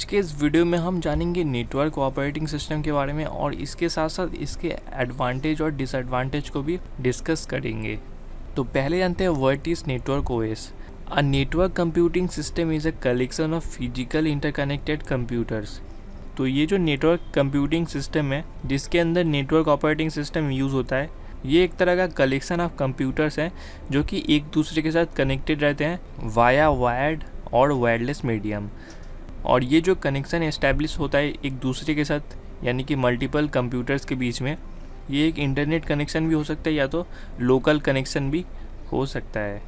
आज के इस वीडियो में हम जानेंगे नेटवर्क ऑपरेटिंग सिस्टम के बारे में और इसके साथ साथ इसके एडवांटेज और डिसएडवांटेज को भी डिस्कस करेंगे। तो पहले जानते हैं what is network OS. A network computing system is a collection of physical interconnected computers. तो ये जो नेटवर्क कंप्यूटिंग सिस्टम है जिसके अंदर नेटवर्क ऑपरेटिंग सिस्टम यूज़ होता है, ये एक तरह का कलेक्शन ऑफ कंप्यूटर्स हैं जो कि एक दूसरे के साथ कनेक्टेड रहते हैं वाया वायर्ड और वायरलेस मीडियम। और ये जो कनेक्शन एस्टैब्लिश होता है एक दूसरे के साथ यानी कि मल्टीपल कंप्यूटर्स के बीच में, ये एक इंटरनेट कनेक्शन भी हो सकता है या तो लोकल कनेक्शन भी हो सकता है।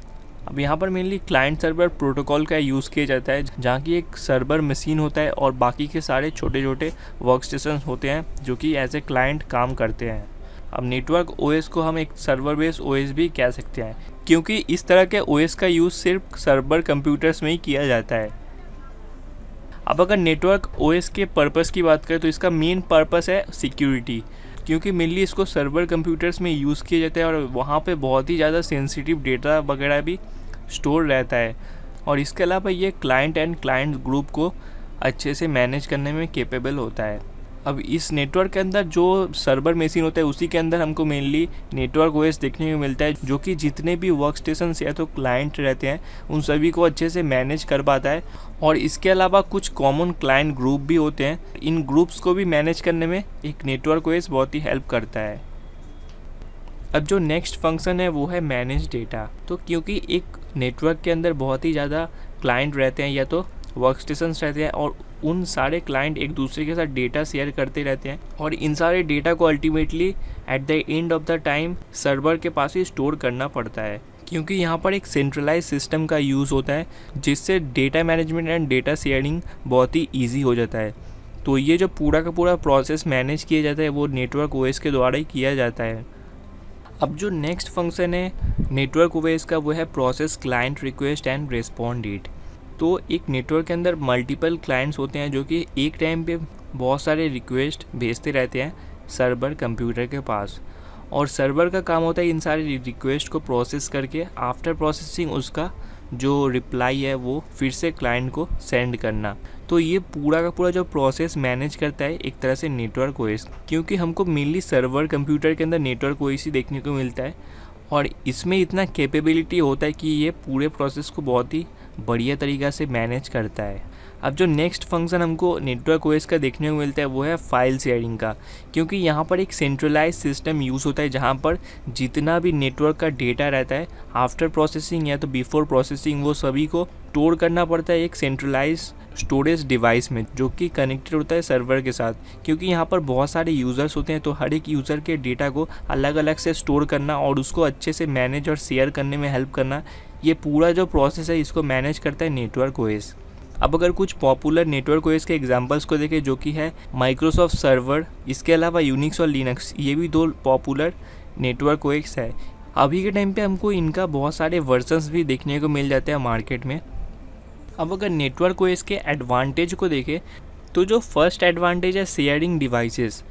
अब यहाँ पर मेनली क्लाइंट सर्वर प्रोटोकॉल का यूज़ किया जाता है जहाँ की एक सर्वर मशीन होता है और बाकी के सारे छोटे छोटे वर्क स्टेशन होते हैं जो कि एज ए क्लाइंट काम करते हैं। अब नेटवर्क ओएस को हम एक सर्वर बेस्ड ओएस भी कह सकते हैं क्योंकि इस तरह के ओएस का यूज़ सिर्फ सर्वर कंप्यूटर्स में ही किया जाता है। अब अगर नेटवर्क ओएस के पर्पस की बात करें तो इसका मेन पर्पस है सिक्योरिटी, क्योंकि मेनली इसको सर्वर कंप्यूटर्स में यूज़ किया जाता है और वहाँ पे बहुत ही ज़्यादा सेंसिटिव डेटा वगैरह भी स्टोर रहता है। और इसके अलावा ये क्लाइंट एंड क्लाइंट ग्रुप को अच्छे से मैनेज करने में कैपेबल होता है। अब इस नेटवर्क के अंदर जो सर्वर मशीन होता है उसी के अंदर हमको मेनली नेटवर्क ओएस देखने को मिलता है जो कि जितने भी वर्क स्टेशन या तो क्लाइंट रहते हैं उन सभी को अच्छे से मैनेज कर पाता है। और इसके अलावा कुछ कॉमन क्लाइंट ग्रुप भी होते हैं, इन ग्रुप्स को भी मैनेज करने में एक नेटवर्क ओएस बहुत ही हेल्प करता है। अब जो नेक्स्ट फंक्शन है वो है मैनेज डेटा। तो क्योंकि एक नेटवर्क के अंदर बहुत ही ज़्यादा क्लाइंट रहते हैं या तो वर्क स्टेशंस रहते हैं और उन सारे क्लाइंट एक दूसरे के साथ डेटा शेयर करते रहते हैं और इन सारे डेटा को ultimately at the end of the time server के पास ही स्टोर करना पड़ता है, क्योंकि यहाँ पर एक सेंट्रलाइज सिस्टम का यूज़ होता है जिससे data management and data sharing बहुत ही ईजी हो जाता है। तो ये जो पूरा का पूरा प्रोसेस मैनेज किया जाता है वो नेटवर्क ओएस के द्वारा ही किया जाता है। अब जो नेक्स्ट फंक्शन है नेटवर्क ओएस का वो है process client request and respond that. तो एक नेटवर्क के अंदर मल्टीपल क्लाइंट्स होते हैं जो कि एक टाइम पे बहुत सारे रिक्वेस्ट भेजते रहते हैं सर्वर कंप्यूटर के पास, और सर्वर का काम होता है इन सारे रिक्वेस्ट को प्रोसेस करके आफ्टर प्रोसेसिंग उसका जो रिप्लाई है वो फिर से क्लाइंट को सेंड करना। तो ये पूरा का पूरा जो प्रोसेस मैनेज करता है एक तरह से नेटवर्क ओएस, क्योंकि हमको मेनली सर्वर कंप्यूटर के अंदर नेटवर्क ओएस ही देखने को मिलता है और इसमें इतना कैपेबिलिटी होता है कि ये पूरे प्रोसेस को बहुत ही बढ़िया तरीक़ा से मैनेज करता है। अब जो नेक्स्ट फंक्शन हमको नेटवर्क ओएस का देखने को मिलता है वो है फाइल शेयरिंग का, क्योंकि यहाँ पर एक सेंट्रलाइज सिस्टम यूज़ होता है जहाँ पर जितना भी नेटवर्क का डेटा रहता है आफ्टर प्रोसेसिंग या तो बिफोर प्रोसेसिंग वो सभी को स्टोर करना पड़ता है एक सेंट्रलाइज स्टोरेज डिवाइस में जो कि कनेक्टेड होता है सर्वर के साथ। क्योंकि यहाँ पर बहुत सारे यूज़र्स होते हैं तो हर एक यूज़र के डेटा को अलग अलग से स्टोर करना और उसको अच्छे से मैनेज और शेयर करने में हेल्प करना, ये पूरा जो प्रोसेस है इसको मैनेज करता है नेटवर्क ओएस। अब अगर कुछ पॉपुलर नेटवर्क ओएस के एग्जांपल्स को देखें जो कि है माइक्रोसॉफ्ट सर्वर, इसके अलावा यूनिक्स और लिनक्स, ये भी दो पॉपुलर नेटवर्क ओएस है। अभी के टाइम पे हमको इनका बहुत सारे वर्जन्स भी देखने को मिल जाते हैं मार्केट में। अब अगर नेटवर्क ओएस के एडवांटेज को देखें तो जो फर्स्ट एडवांटेज है शेयरिंग डिवाइसेस।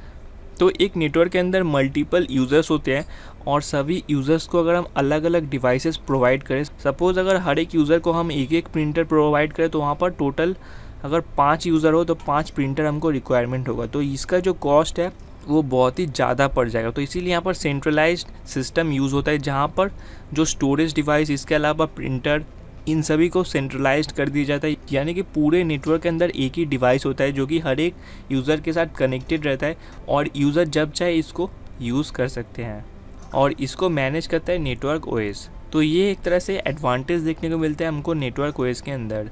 तो एक नेटवर्क के अंदर मल्टीपल यूज़र्स होते हैं और सभी यूज़र्स को अगर हम अलग अलग डिवाइसेस प्रोवाइड करें, सपोज़ अगर हर एक यूज़र को हम एक एक प्रिंटर प्रोवाइड करें तो वहाँ पर टोटल अगर 5 यूज़र हो तो 5 प्रिंटर हमको रिक्वायरमेंट होगा, तो इसका जो कॉस्ट है वो बहुत ही ज़्यादा पड़ जाएगा। तो इसीलिए यहाँ पर सेंट्रलाइज्ड सिस्टम यूज़ होता है जहाँ पर जो स्टोरेज डिवाइस इसके अलावा प्रिंटर इन सभी को सेंट्रलाइज्ड कर दिया जाता है, यानी कि पूरे नेटवर्क के अंदर एक ही डिवाइस होता है जो कि हर एक यूज़र के साथ कनेक्टेड रहता है और यूज़र जब चाहे इसको यूज़ कर सकते हैं और इसको मैनेज करता है नेटवर्क ओएस। तो ये एक तरह से एडवांटेज देखने को मिलता है हमको नेटवर्क ओएस के अंदर।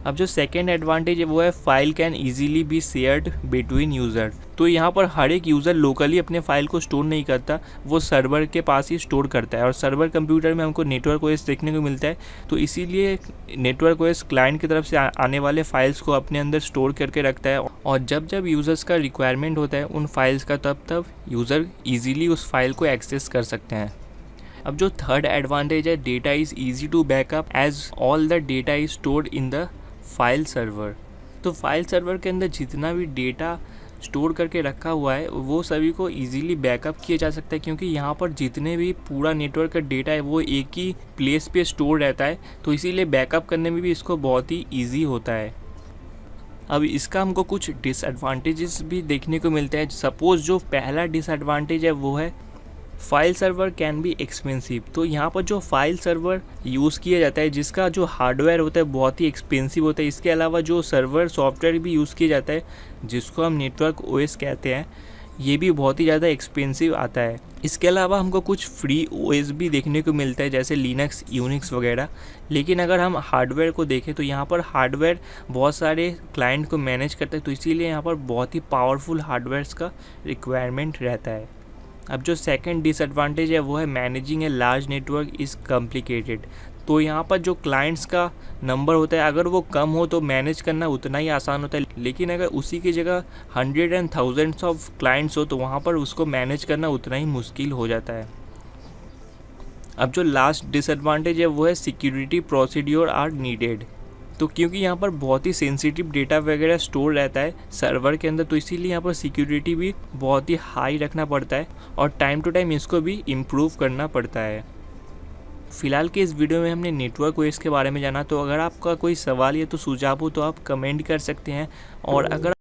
अब जो सेकेंड एडवांटेज है वो है file can easily be shared between user. तो यहाँ पर हर एक यूज़र लोकली अपने फाइल को स्टोर नहीं करता, वो सर्वर के पास ही स्टोर करता है और सर्वर कंप्यूटर में हमको नेटवर्क ओएस देखने को मिलता है। तो इसीलिए नेटवर्क ओएस क्लाइंट की तरफ से आने वाले फाइल्स को अपने अंदर स्टोर करके रखता है और जब जब यूज़र्स का रिक्वायरमेंट होता है उन फाइल्स का तब यूज़र ईजीली उस फाइल को एक्सेस कर सकते हैं। अब जो थर्ड एडवांटेज है data is easy to backup as all the data is stored in the file server. तो फाइल सर्वर के अंदर जितना भी डेटा स्टोर करके रखा हुआ है वो सभी को इजीली बैकअप किया जा सकता है, क्योंकि यहाँ पर जितने भी पूरा नेटवर्क का डेटा है वो एक ही प्लेस पे स्टोर रहता है, तो इसीलिए बैकअप करने में भी इसको बहुत ही ईजी होता है। अब इसका हमको कुछ डिसएडवांटेजेस भी देखने को मिलते हैं। सपोज जो पहला डिसएडवांटेज है वो है file server can be expensive. तो यहाँ पर जो फाइल सर्वर यूज़ किया जाता है जिसका जो हार्डवेयर होता है बहुत ही एक्सपेंसिव होता है। इसके अलावा जो सर्वर सॉफ्टवेयर भी यूज़ किया जाता है जिसको हम नेटवर्क ओएस कहते हैं, ये भी बहुत ही ज़्यादा एक्सपेंसिव आता है। इसके अलावा हमको कुछ फ्री ओएस भी देखने को मिलता है जैसे लिनक्स, यूनिक्स वगैरह। लेकिन अगर हम हार्डवेयर को देखें तो यहाँ पर हार्डवेयर बहुत सारे क्लाइंट को मैनेज करता है, तो इसीलिए यहाँ पर बहुत ही पावरफुल हार्डवेयर्स का रिक्वायरमेंट रहता है। अब जो सेकंड डिसएडवांटेज है वो है managing a large network is complicated. तो यहाँ पर जो क्लाइंट्स का नंबर होता है अगर वो कम हो तो मैनेज करना उतना ही आसान होता है, लेकिन अगर उसी की जगह 100 एंड थाउजेंड्स ऑफ क्लाइंट्स हो तो वहाँ पर उसको मैनेज करना उतना ही मुश्किल हो जाता है। अब जो लास्ट डिसएडवांटेज है वो है सिक्योरिटी प्रोसीड्योर आर नीडेड। तो क्योंकि यहाँ पर बहुत ही सेंसिटिव डेटा वगैरह स्टोर रहता है सर्वर के अंदर, तो इसीलिए यहाँ पर सिक्योरिटी भी बहुत ही हाई रखना पड़ता है और टाइम टू टाइम इसको भी इम्प्रूव करना पड़ता है। फिलहाल के इस वीडियो में हमने नेटवर्क ओएस के बारे में जाना। तो अगर आपका कोई सवाल या तो सुझाव हो तो आप कमेंट कर सकते हैं, और अगर